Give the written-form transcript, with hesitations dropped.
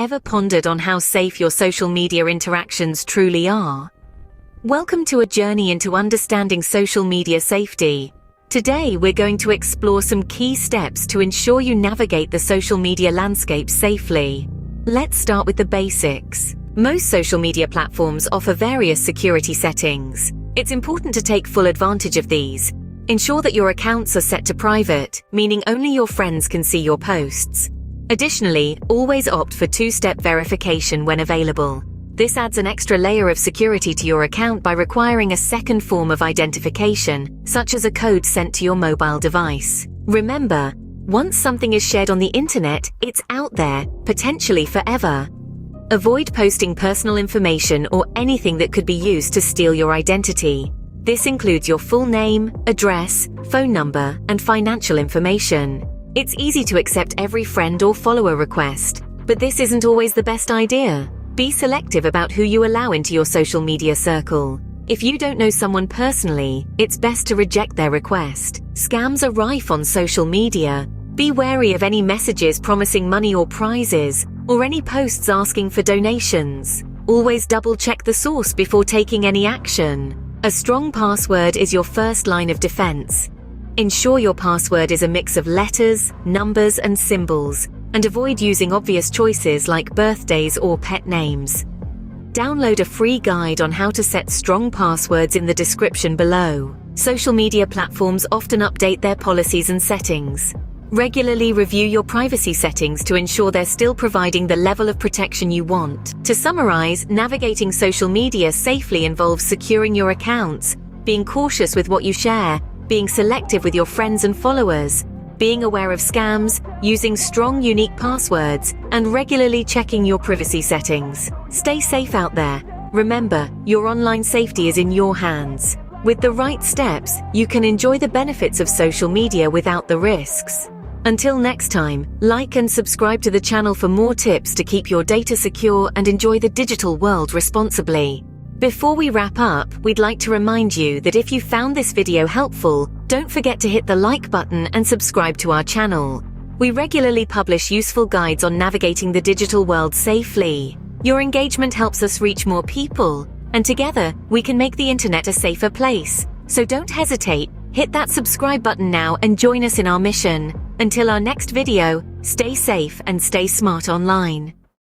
Ever pondered on how safe your social media interactions truly are? Welcome to a journey into understanding social media safety. Today we're going to explore some key steps to ensure you navigate the social media landscape safely. Let's start with the basics. Most social media platforms offer various security settings. It's important to take full advantage of these. Ensure that your accounts are set to private, meaning only your friends can see your posts. Additionally, always opt for two-step verification when available. This adds an extra layer of security to your account by requiring a second form of identification, such as a code sent to your mobile device. Remember, once something is shared on the internet, it's out there, potentially forever. Avoid posting personal information or anything that could be used to steal your identity. This includes your full name, address, phone number, and financial information. It's easy to accept every friend or follower request, but this isn't always the best idea. Be selective about who you allow into your social media circle. If you don't know someone personally, it's best to reject their request. Scams are rife on social media. Be wary of any messages promising money or prizes, or any posts asking for donations. Always double-check the source before taking any action. A strong password is your first line of defense. Ensure your password is a mix of letters, numbers, and symbols, and avoid using obvious choices like birthdays or pet names. Download a free guide on how to set strong passwords in the description below. Social media platforms often update their policies and settings. Regularly review your privacy settings to ensure they're still providing the level of protection you want. To summarize, navigating social media safely involves securing your accounts, being cautious with what you share, being selective with your friends and followers, being aware of scams, using strong, unique passwords, and regularly checking your privacy settings. Stay safe out there. Remember, your online safety is in your hands. With the right steps, you can enjoy the benefits of social media without the risks. Until next time, like and subscribe to the channel for more tips to keep your data secure and enjoy the digital world responsibly. Before we wrap up, we'd like to remind you that if you found this video helpful, don't forget to hit the like button and subscribe to our channel. We regularly publish useful guides on navigating the digital world safely. Your engagement helps us reach more people, and together, we can make the internet a safer place. So don't hesitate, hit that subscribe button now and join us in our mission. Until our next video, stay safe and stay smart online.